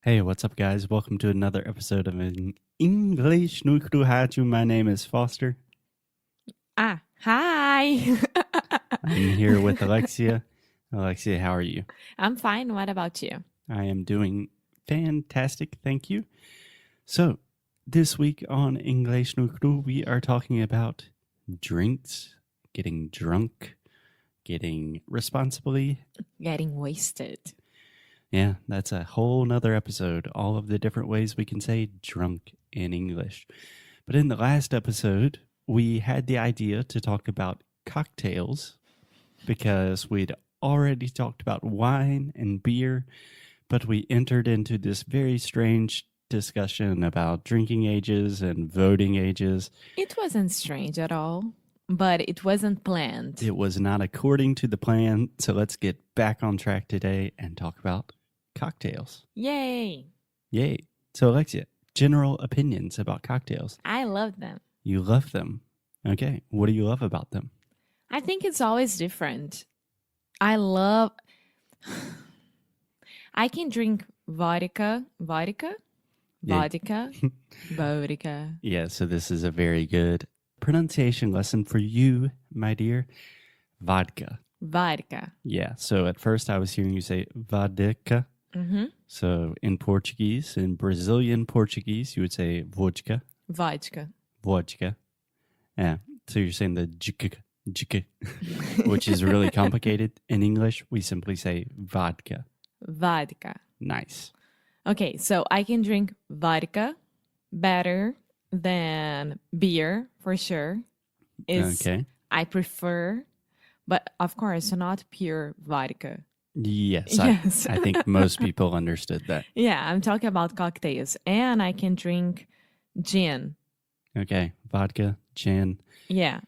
Hey, what's up, guys? Welcome to another episode of Inglês no Rádio. My name is Foster. Hi. I'm here with Alexia. Alexia, how are you? I'm fine. What about you? I am doing fantastic, thank you. So, this week on Inglês no Rádio, we are talking about drinks, getting drunk, getting responsibly. Getting wasted. Yeah, that's a whole nother episode. All of the different ways we can say drunk in English. But in the last episode, we had the idea to talk about cocktails because we'd already talked about wine and beer, but we entered into this very strange discussion about drinking ages and voting ages. It wasn't strange at all, but it wasn't planned. It was not according to the plan, so let's get back on track today and talk about cocktails. Yay. Yay. So, Alexia, general opinions about cocktails. I love them. You love them. Okay. What do you love about them? I think it's always different. I can drink vodka. Yeah. Vodka. Yeah, so this is a very good pronunciation lesson for you, my dear. Vodka. Vodka. Yeah, so at first I was hearing you say vodka. Mm-hmm. So in Portuguese, in Brazilian Portuguese, you would say vodka. Vodka. Vodka. Yeah, so you're saying the jika, which is really complicated. In English, we simply say vodka. Vodka. Nice. Okay, so I can drink vodka better than beer for sure. Okay. I prefer, but of course not pure vodka. Yes, Yes. I think most people understood that. Yeah, I'm talking about cocktails. And I can drink gin. Okay, vodka, gin. Yeah.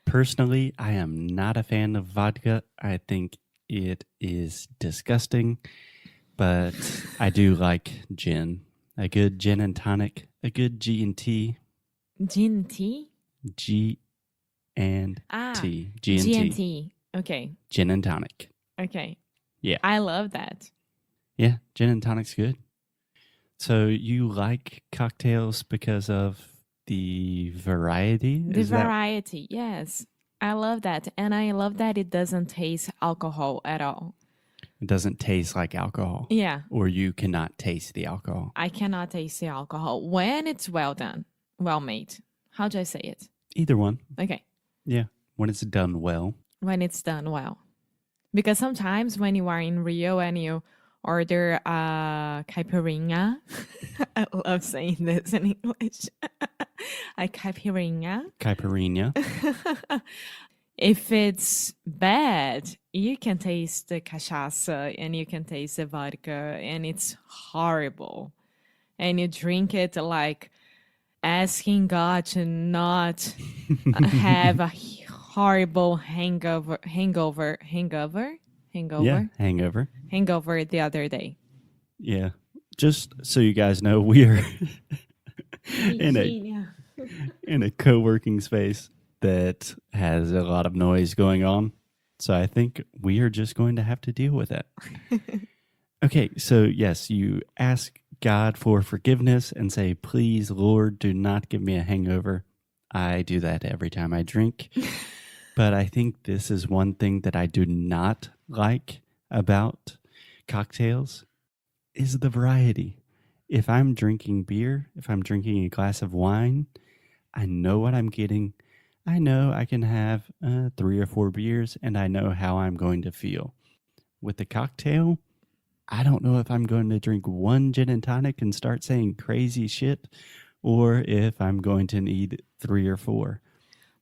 Personally, I am not a fan of vodka. I think it is disgusting, but I do like gin. A good gin and tonic, a good G&T. Gin tea? G and T. G&T. G&T. Okay. Gin and tonic. Okay. Yeah. I love that. Yeah, gin and tonic's good. So you like cocktails because of the variety? The variety, yes. I love that. And I love that it doesn't taste alcohol at all. It doesn't taste like alcohol. Yeah. Or you cannot taste the alcohol. I cannot taste the alcohol when it's well done, well made. How do I say it? Either one. Okay. Yeah, when it's done well. When it's done well. Because sometimes when you are in Rio and you order a caipirinha, I love saying this in English, a caipirinha. Caipirinha. If it's bad, you can taste the cachaça and you can taste the vodka and it's horrible. And you drink it like asking God to not have a horrible hangover Yeah, hangover. the other day. Yeah. Just so you guys know, we are in a co-working space that has a lot of noise going on. So I think we are just going to have to deal with it. Okay, so yes, you ask God for forgiveness and say, please, Lord, do not give me a hangover. I do that every time I drink. But I think this is one thing that I do not like about cocktails is the variety. If I'm drinking beer, if I'm drinking a glass of wine, I know what I'm getting. I know I can have 3 or 4 beers and I know how I'm going to feel. With the cocktail, I don't know if I'm going to drink one gin and tonic and start saying crazy shit or if I'm going to need 3 or 4.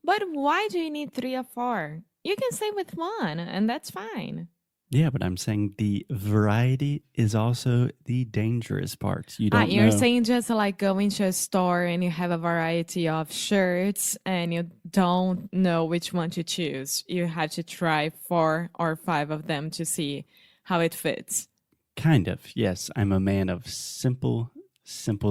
But why do you need 3 or 4? You can stay with one and that's fine. Yeah, but I'm saying the variety is also the dangerous part. You don't You're know. saying just like going to a store and you have a variety of shirts and you don't know which one to choose. You have to try 4 or 5 of them to see how it fits. Kind of, yes. I'm a man of simple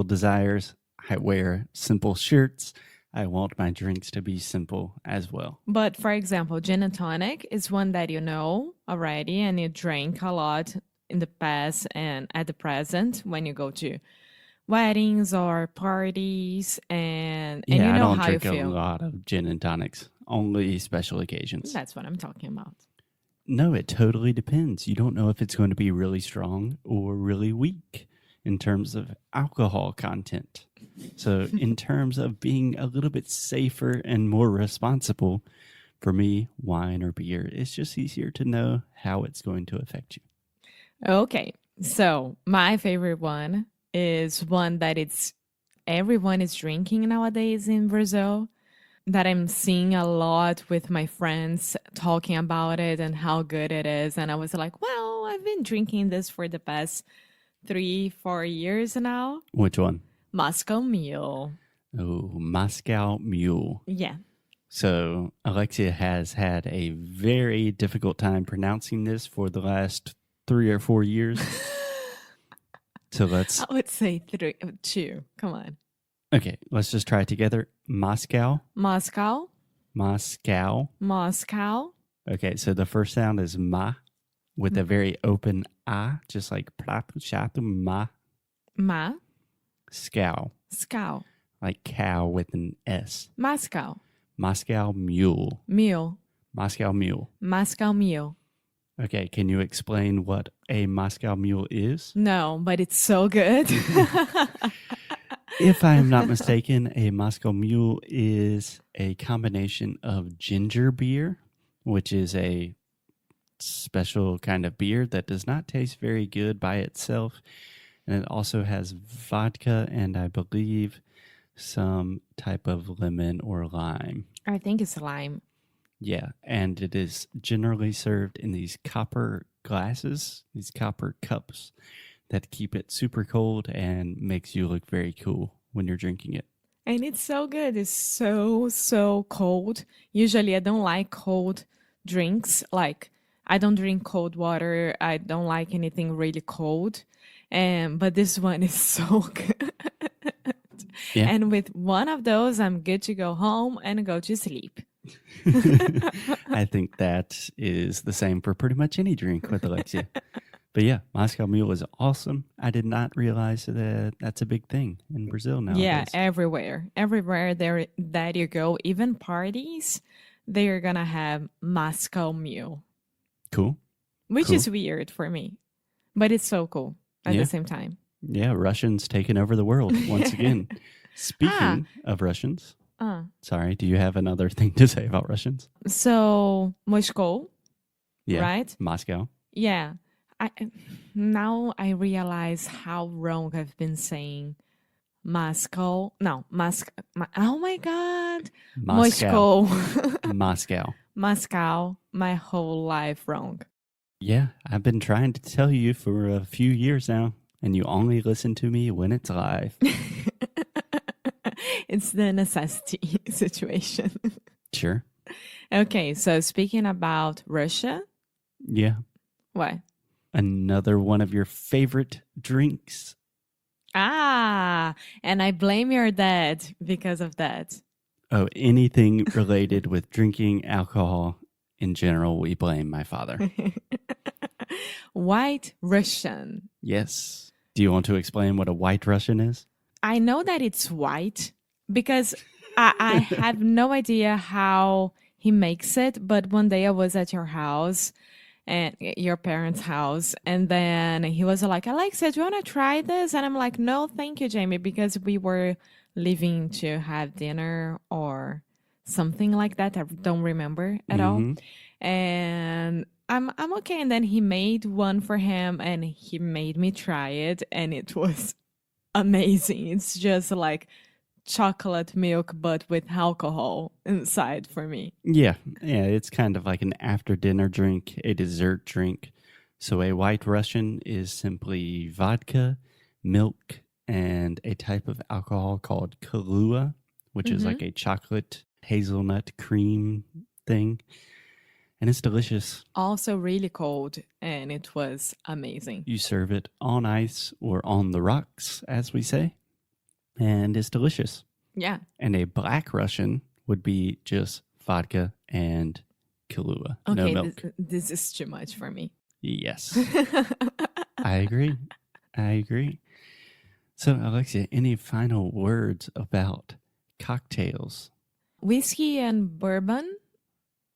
desires. I wear simple shirts. I want my drinks to be simple as well. But for example, gin and tonic is one that you know already and you drink a lot in the past and at the present when you go to weddings or parties and you Yeah, I know don't how you drink a feel. lot of gin and tonics, only special occasions. That's what I'm talking about. No, it totally depends. You don't know if it's going to be really strong or really weak in terms of alcohol content. So, in terms of being a little bit safer and more responsible, for me, wine or beer, it's just easier to know how it's going to affect you. Okay, so my favorite one is one that everyone is drinking nowadays in Brazil, that I'm seeing a lot with my friends talking about it and how good it is. And I was like, well, I've been drinking this for the past 3-4 years now. Which one? Moscow Mule. Oh, Moscow Mule. Yeah. So Alexia has had a very difficult time pronouncing this for the last 3 or 4 years. So let's... I would say 2. Come on. Okay, let's just try it together. Moscow. Moscow. Moscow. Moscow. Okay, so the first sound is ma with a very open a, just like prato chato, ma. Ma. Scow, Scow. like cow with an S. Moscow. Moscow Mule. Mule. Moscow Mule. Moscow Mule. Okay, can you explain what a Moscow Mule is? No, but it's so good. If I am not mistaken, a Moscow Mule is a combination of ginger beer, which is a special kind of beer that does not taste very good by itself. And it also has vodka and I believe some type of lemon or lime. I think it's lime. Yeah, and it is generally served in these copper glasses, these copper cups that keep it super cold and makes you look very cool when you're drinking it. And it's so good. It's so cold. Usually I don't like cold drinks. Like I don't drink cold water. I don't like anything really cold. But this one is so good. Yeah. And with one of those, I'm good to go home and go to sleep. I think that is the same for pretty much any drink with Alexia. But yeah, Moscow Mule is awesome. I did not realize that that's a big thing in Brazil nowadays. Yeah, everywhere. Everywhere there that you go, even parties, they're going to have Moscow Mule. Cool. Which is weird for me. But it's so cool at the same time. Yeah, Russians taking over the world once again. Speaking of Russians, sorry, do you have another thing to say about Russians? So, Moscow, right? Moscow. Yeah. Now I realize how wrong I've been saying Moscow. No, oh my God. Moscow. Moscow. Moscow. Moscow. My whole life wrong. Yeah, I've been trying to tell you for a few years now, and you only listen to me when it's live. It's the necessity situation. Sure. Okay, so speaking about Russia. Yeah. What? Another one of your favorite drinks. And I blame your dad because of that. Oh, anything related with drinking alcohol in general, we blame my father. White Russian. Yes. Do you want to explain what a white Russian is? I know that it's white because I have no idea how he makes it. But one day I was at your house, and your parents' house, and then he was like, Alexia, do you want to try this? And I'm like, no, thank you, Jamie, because we were leaving to have dinner or something like that. I don't remember at all. And I'm okay. And then he made one for him and he made me try it, and it was amazing. It's just like chocolate milk but with alcohol inside for me. Yeah, it's kind of like an after dinner drink, a dessert drink. So a white Russian is simply vodka, milk, and a type of alcohol called Kahlua, which is like a chocolate hazelnut cream thing. And it's delicious. Also really cold, and it was amazing. You serve it on ice or on the rocks, as we say, and it's delicious. Yeah. And a black Russian would be just vodka and Kahlua, Okay, no milk. this is too much for me. Yes, I agree. I agree. So, Alexia, any final words about cocktails? Whiskey and bourbon.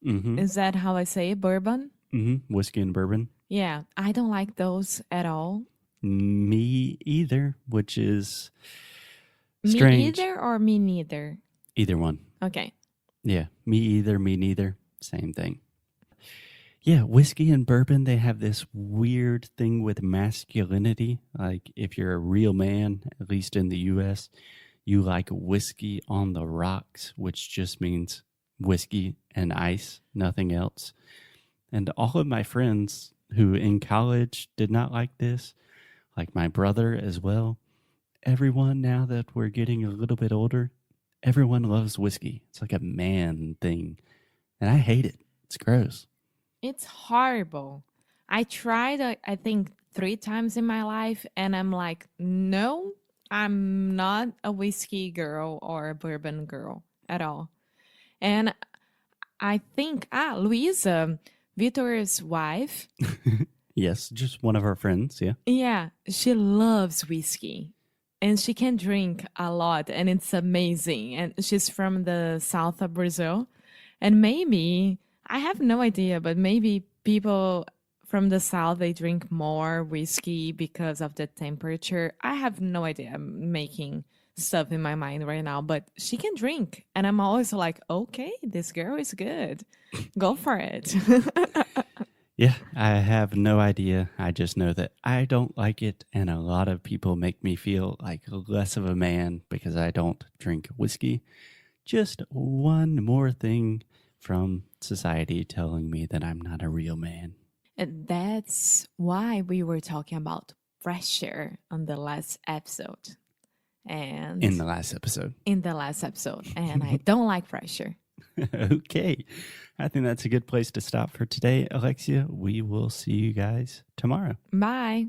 Mm-hmm. Is that how I say it? Bourbon? Mm-hmm. Whiskey and bourbon. Yeah, I don't like those at all. Me either, which is Me strange. either or me neither? Either one. Okay. Yeah, me either, me neither. Same thing. Yeah, whiskey and bourbon, they have this weird thing with masculinity. Like, if you're a real man, at least in the US, you like whiskey on the rocks, which just means whiskey and ice, nothing else. And all of my friends who in college did not like this, like my brother as well, everyone now that we're getting a little bit older, everyone loves whiskey. It's like a man thing. And I hate it. It's gross. It's horrible. I tried, I think, 3 times in my life, and I'm like, no, I'm not a whiskey girl or a bourbon girl at all. And I think, Luisa, Vitor's wife, Yes, just one of our friends. Yeah. yeah, she loves whiskey. And she can drink a lot, and it's amazing. And she's from the south of Brazil. And maybe, I have no idea, but maybe people from the south, they drink more whiskey because of the temperature. I have no idea. I'm making stuff in my mind right now, but she can drink. And I'm always like, okay, this girl is good. Go for it. Yeah, I have no idea. I just know that I don't like it, and a lot of people make me feel like less of a man because I don't drink whiskey. Just one more thing from society telling me that I'm not a real man. And that's why we were talking about pressure on the last episode. And In the last episode. And I don't like pressure. Okay. I think that's a good place to stop for today, Alexia. We will see you guys tomorrow. Bye.